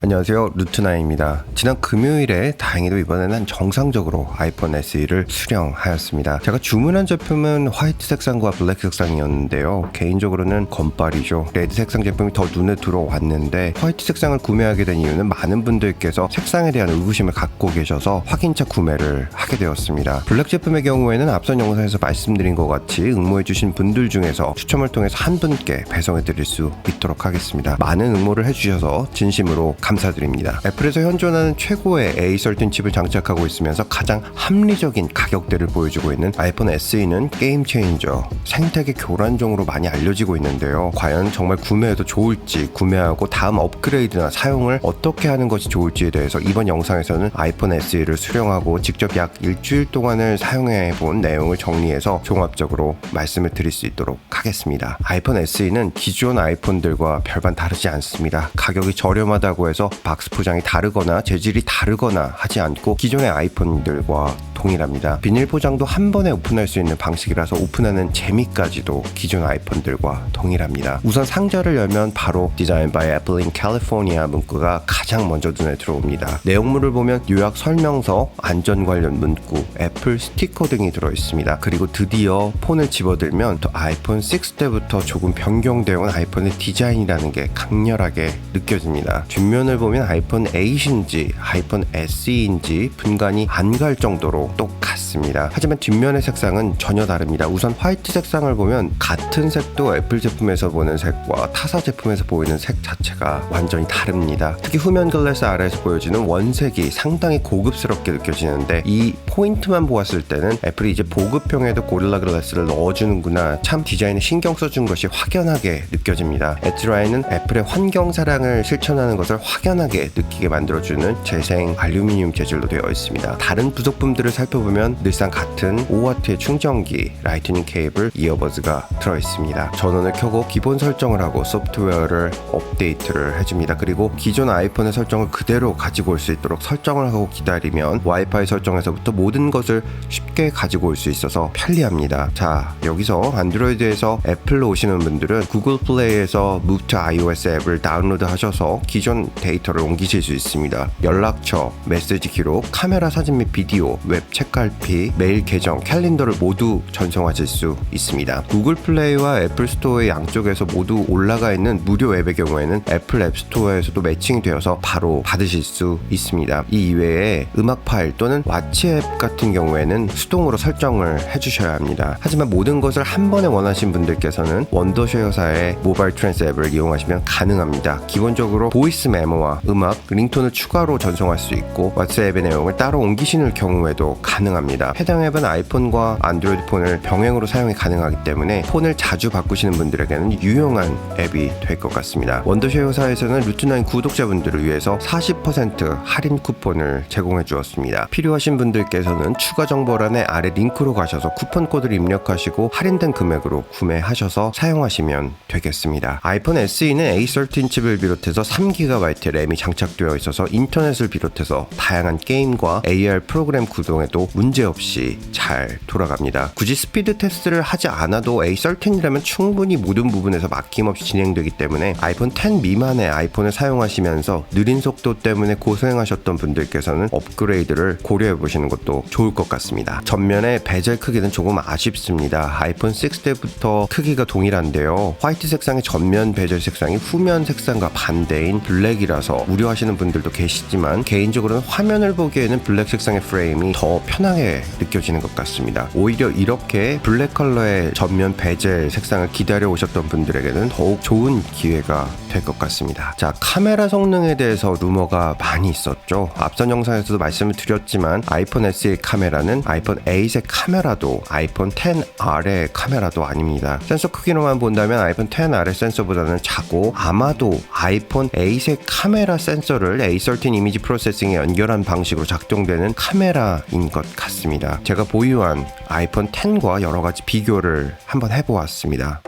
안녕하세요, 루트나입니다. 지난 금요일에 다행히도 이번에는 정상적으로 아이폰 SE를 수령하였습니다. 제가 주문한 제품은 화이트 색상과 블랙 색상이었는데요. 개인적으로는 건빨이죠. 레드 색상 제품이 더 눈에 들어왔는데 화이트 색상을 구매하게 된 이유는 많은 분들께서 색상에 대한 의구심을 갖고 계셔서 확인차 구매를 하게 되었습니다. 블랙 제품의 경우에는 앞선 영상에서 말씀드린 것 같이 응모해주신 분들 중에서 추첨을 통해서 한 분께 배송해드릴 수 있도록 하겠습니다. 많은 응모를 해주셔서 진심으로 감사드립니다. 애플에서 현존하는 최고의 A13 칩을 장착하고 있으면서 가장 합리적인 가격대를 보여주고 있는 아이폰 SE는 게임 체인저, 생태계 교란종으로 많이 알려지고 있는데요. 과연 정말 구매해도 좋을지, 구매하고 다음 업그레이드나 사용을 어떻게 하는 것이 좋을지에 대해서 이번 영상에서는 아이폰 SE를 수령하고 직접 약 일주일 동안을 사용해 본 내용을 정리해서 종합적으로 말씀을 드릴 수 있도록 하겠습니다. 아이폰 SE는 기존 아이폰들과 별반 다르지 않습니다. 가격이 저렴하다고 해서 박스 포장이 다르거나 재질이 다르거나 하지 않고 기존의 아이폰들과 동일합니다. 비닐 포장도 한 번에 오픈할 수 있는 방식이라서 오픈하는 재미까지도 기존 아이폰들과 동일합니다. 우선 상자를 열면 바로 Designed by Apple in California 문구가 가장 먼저 눈에 들어옵니다. 내용물을 보면 요약 설명서, 안전 관련 문구, 애플 스티커 등이 들어있습니다. 그리고 드디어 폰을 집어들면 또 아이폰 6 때부터 조금 변경되어 온 아이폰의 디자인이라는 게 강렬하게 느껴집니다. 뒷면을 보면 아이폰 8인지 아이폰 SE인지 분간이 안 갈 정도로 똑같습니다. 하지만 뒷면의 색상은 전혀 다릅니다. 우선 화이트 색상을 보면 같은 색도 애플 제품에서 보는 색과 타사 제품에서 보이는 색 자체가 완전히 다릅니다. 특히 후면 글래스 아래에서 보여지는 원색이 상당히 고급스럽게 느껴지는데 이 포인트만 보았을 때는 애플이 이제 보급형에도 고릴라 글래스를 넣어주는구나, 참 디자인에 신경 써준 것이 확연하게 느껴집니다. 엣지라인은 애플의 환경 사랑을 실천하는 것을 확연하게 느끼게 만들어주는 재생 알루미늄 재질로 되어 있습니다. 다른 부속품들을 살펴보면 늘상 같은 5W의 충전기, 라이트닝 케이블, 이어버즈가 들어있습니다. 전원을 켜고 기본 설정을 하고 소프트웨어를 업데이트를 해줍니다. 그리고 기존 아이폰의 설정을 그대로 가지고 올 수 있도록 설정을 하고 기다리면 와이파이 설정에서부터 모든 것을 쉽게 가지고 올 수 있어서 편리합니다. 자, 여기서 안드로이드에서 애플로 오시는 분들은 구글 플레이에서 Move to iOS 앱을 다운로드 하셔서 기존 데이터를 옮기실 수 있습니다. 연락처, 메시지 기록, 카메라 사진 및 비디오, 웹 책갈피, 메일 계정, 캘린더를 모두 전송하실 수 있습니다. 구글 플레이와 애플 스토어의 양쪽에서 모두 올라가 있는 무료 앱의 경우에는 애플 앱 스토어에서도 매칭이 되어서 바로 받으실 수 있습니다. 이 이외에 음악 파일 또는 와치 앱 같은 경우에는 수동으로 설정을 해주셔야 합니다. 하지만 모든 것을 한 번에 원하신 분들께서는 원더쉐어사의 모바일 트랜스 앱을 이용하시면 가능합니다. 기본적으로 보이스 메모와 음악, 링톤을 추가로 전송할 수 있고 왓츠앱의 내용을 따로 옮기시는 경우에도 가능합니다. 해당 앱은 아이폰과 안드로이드 폰을 병행으로 사용이 가능하기 때문에 폰을 자주 바꾸시는 분들에게는 유용한 앱이 될 것 같습니다. 원더쉐어사에서는 루트9 구독자분들을 위해서 40% 할인 쿠폰을 제공해 주었습니다. 필요하신 분들께서는 추가 정보란의 아래 링크로 가셔서 쿠폰 코드를 입력하시고 할인된 금액으로 구매하셔서 사용하시면 되겠습니다. 아이폰 SE는 A13 칩을 비롯해서 3GB 램이 장착되어 있어서 인터넷을 비롯해서 다양한 게임과 AR 프로그램 구동에도 문제없이 잘 돌아갑니다. 굳이 스피드 테스트를 하지 않아도 A13이라면 충분히 모든 부분에서 막힘없이 진행되기 때문에 아이폰 10 미만의 아이폰을 사용하시면서 느린 속도 때문에 고생하셨던 분들께서는 업그레이드를 고려해 보시는 것도 좋을 것 같습니다. 전면의 베젤 크기는 조금 아쉽습니다. 아이폰 6 때부터 크기가 동일한데요. 화이트 색상의 전면 베젤 색상이 후면 색상과 반대인 블랙이라서 우려하시는 분들도 계시지만 개인적으로는 화면을 보기에는 블랙 색상의 프레임이 더 편하게 느껴지는 것 같습니다. 오히려 이렇게 블랙 컬러의 전면 베젤 색상을 기다려 오셨던 분들에게는 더욱 좋은 기회가 될 것 같습니다. 자, 카메라 성능에 대해서 루머가 많이 있었죠. 앞선 영상에서도 말씀을 드렸지만 아이폰 SE 카메라는 아이폰 8의 카메라도 아이폰 10R의 카메라도 아닙니다. 센서 크기로만 본다면 아이폰 10R의 센서보다는 작고 아마도 아이폰 8의 카메라 센서를 A13 이미지 프로세싱에 연결한 방식으로 작동되는 카메라인 것 같습니다. 제가 보유한 아이폰 10과 여러 가지 비교를 한번 해보았습니다.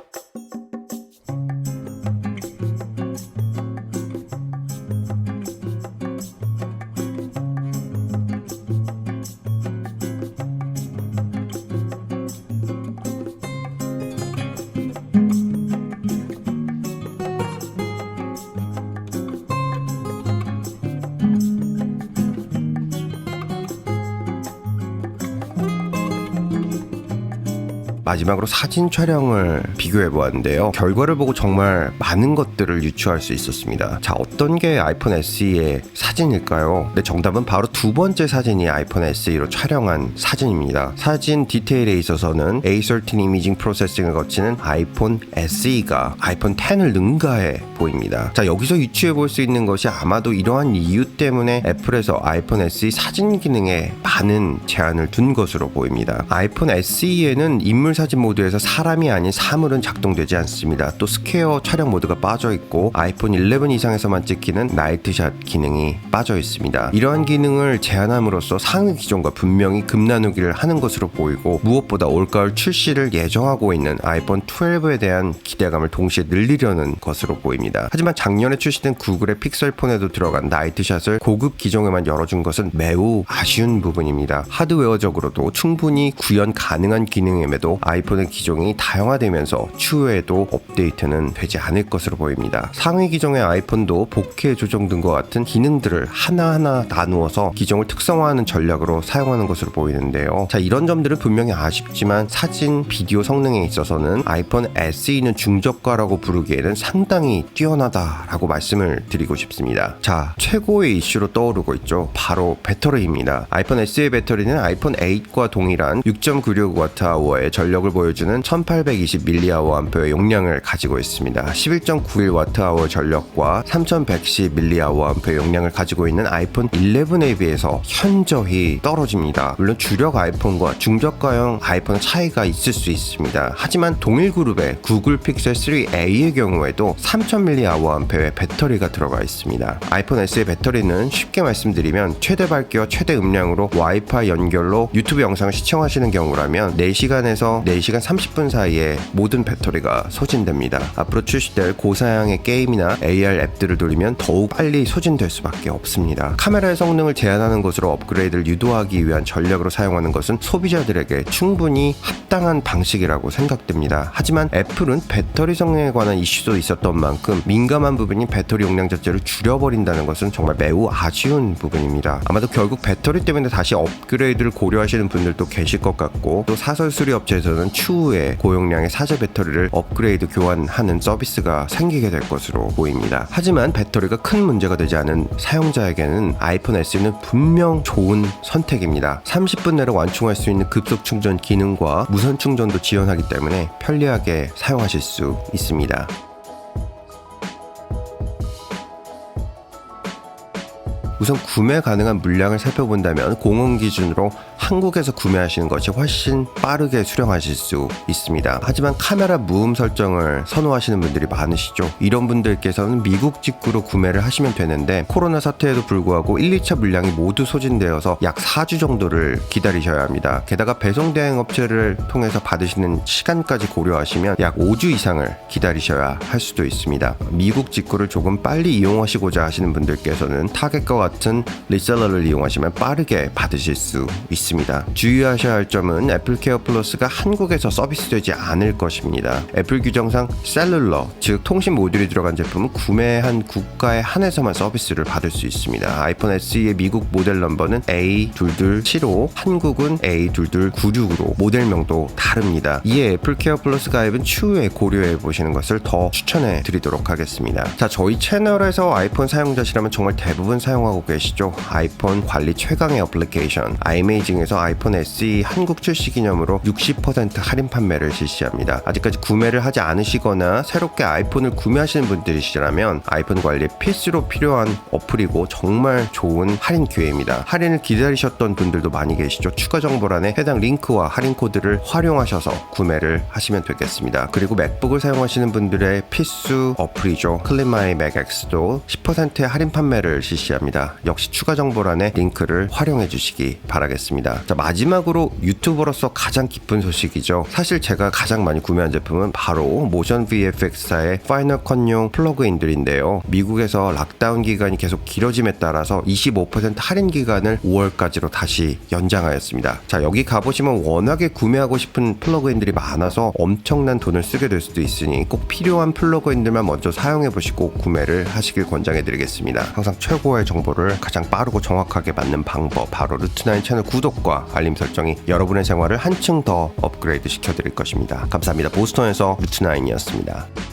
마지막으로 사진 촬영을 비교해 보았는데요. 결과를 보고 정말 많은 것들을 유추할 수 있었습니다. 자, 어떤 게 아이폰 SE의 사진일까요? 네, 정답은 바로 두 번째 사진이 아이폰 SE로 촬영한 사진입니다. 사진 디테일에 있어서는 A13 이미징 프로세싱을 거치는 아이폰 SE가 아이폰 10을 능가해 보입니다. 자, 여기서 유추해 볼 수 있는 것이 아마도 이러한 이유 때문에 애플에서 아이폰 SE 사진 기능에 많은 제한을 둔 것으로 보입니다. 아이폰 SE에는 인물 사진 모드에서 사람이 아닌 사물은 작동되지 않습니다. 또 스퀘어 촬영 모드가 빠져 있고 아이폰 11 이상에서만 찍히는 나이트샷 기능이 빠져 있습니다. 이러한 기능을 제한함으로써 상위 기종과 분명히 급나누기를 하는 것으로 보이고, 무엇보다 올가을 출시를 예정하고 있는 아이폰 12에 대한 기대감을 동시에 늘리려는 것으로 보입니다. 하지만 작년에 출시된 구글의 픽셀폰에도 들어간 나이트샷을 고급 기종에만 열어준 것은 매우 아쉬운 부분입니다. 하드웨어적으로도 충분히 구현 가능한 기능임에도 아이폰의 기종이 다양화되면서 추후에도 업데이트는 되지 않을 것으로 보입니다. 상위 기종의 아이폰도 복회 조정 등과 같은 기능들을 하나하나 나누어서 기종을 특성화하는 전략으로 사용하는 것으로 보이는데요. 자, 이런 점들은 분명히 아쉽지만 사진, 비디오 성능에 있어서는 아이폰 SE는 중저가라고 부르기에는 상당히 뛰어나다라고 말씀을 드리고 싶습니다. 자, 최고의 이슈로 떠오르고 있죠. 바로 배터리입니다. 아이폰 SE의 배터리는 아이폰 8과 동일한 6.96Wh의 전력을 보여주는 1820mAh의 용량을 가지고 있습니다. 11.91Wh 전력과 3110mAh의 용량을 가지고 있는 아이폰 11에 비해서 현저히 떨어집니다. 물론 주력 아이폰과 중저가형 아이폰의 차이가 있을 수 있습니다. 하지만 동일 그룹의 구글 픽셀 3a의 경우에도 3000mAh의 배터리가 들어가 있습니다. 아이폰 S의 배터리는 쉽게 말씀드리면 최대 밝기와 최대 음량으로 와이파이 연결로 유튜브 영상을 시청하시는 경우라면 4시간에서 4시간 30분 사이에 모든 배터리가 소진됩니다. 앞으로 출시될 고사양의 게임이나 AR 앱들을 돌리면 더욱 빨리 소진될 수밖에 없습니다. 카메라의 성능을 제한하는 것으로 업그레이드를 유도하기 위한 전략으로 사용하는 것은 소비자들에게 충분히 합당한 방식이라고 생각됩니다. 하지만 애플은 배터리 성능에 관한 이슈도 있었던 만큼 민감한 부분인 배터리 용량 자체를 줄여버린다는 것은 정말 매우 아쉬운 부분입니다. 아마도 결국 배터리 때문에 다시 업그레이드를 고려하시는 분들도 계실 것 같고, 또 사설 수리 업체에서는 추후에 고용량의 사제 배터리를 업그레이드 교환하는 서비스가 생기게 될 것으로 보입니다. 하지만 배터리가 큰 문제가 되지 않은 사용자에게는 아이폰 SE는 분명 좋은 선택입니다. 30분 내로 완충할 수 있는 급속 충전 기능과 무선 충전도 지원하기 때문에 편리하게 사용하실 수 있습니다. 우선 구매 가능한 물량을 살펴본다면 공원 기준으로 한국에서 구매하시는 것이 훨씬 빠르게 수령하실 수 있습니다. 하지만 카메라 무음 설정을 선호하시는 분들이 많으시죠. 이런 분들께서는 미국 직구로 구매를 하시면 되는데, 코로나 사태에도 불구하고 1, 2차 물량이 모두 소진되어서 약 4주 정도를 기다리셔야 합니다. 게다가 배송 대행 업체를 통해서 받으시는 시간까지 고려하시면 약 5주 이상을 기다리셔야 할 수도 있습니다. 미국 직구를 조금 빨리 이용하시고자 하시는 분들께서는 타겟과 같은 리셀러를 이용하시면 빠르게 받으실 수 있습니다. 주의하셔야 할 점은 애플케어 플러스가 한국에서 서비스되지 않을 것입니다. 애플 규정상 셀룰러, 즉 통신 모듈이 들어간 제품은 구매한 국가에 한해서만 서비스를 받을 수 있습니다. 아이폰 SE의 미국 모델 넘버는 A2275, 한국은 A2296으로 모델명도 다릅니다. 이에 애플케어 플러스 가입은 추후에 고려해 보시는 것을 더 추천해 드리도록 하겠습니다. 자, 저희 채널에서 아이폰 사용자시라면 정말 대부분 사용하고 계시죠. 아이폰 관리 최강의 어플리케이션 아이메이징에서 아이폰 SE 한국 출시 기념으로 60% 할인 판매를 실시합니다. 아직까지 구매를 하지 않으시거나 새롭게 아이폰을 구매하시는 분들이시라면 아이폰 관리에 필수로 필요한 어플이고 정말 좋은 할인 기회입니다. 할인을 기다리셨던 분들도 많이 계시죠. 추가 정보란에 해당 링크와 할인 코드를 활용하셔서 구매를 하시면 되겠습니다. 그리고 맥북을 사용하시는 분들의 필수 어플이죠. 클린마이 맥X도 10%의 할인 판매를 실시합니다. 역시 추가 정보란에 링크를 활용해 주시기 바라겠습니다. 자, 마지막으로 유튜버로서 가장 기쁜 소식이죠. 사실 제가 가장 많이 구매한 제품은 바로 모션 VFX사의 파이널 컷용 플러그인들인데요. 미국에서 락다운 기간이 계속 길어짐에 따라서 25% 할인 기간을 5월까지로 다시 연장하였습니다. 자, 여기 가보시면 워낙에 구매하고 싶은 플러그인들이 많아서 엄청난 돈을 쓰게 될 수도 있으니 꼭 필요한 플러그인들만 먼저 사용해보시고 구매를 하시길 권장해드리겠습니다. 항상 최고의 정보를 가장 빠르고 정확하게 맞는 방법, 바로 루트9 채널 구독, 구독과 알림 설정이 여러분의 생활을 한층 더 업그레이드 시켜드릴 것입니다. 감사합니다. 보스턴에서 루트9이었습니다.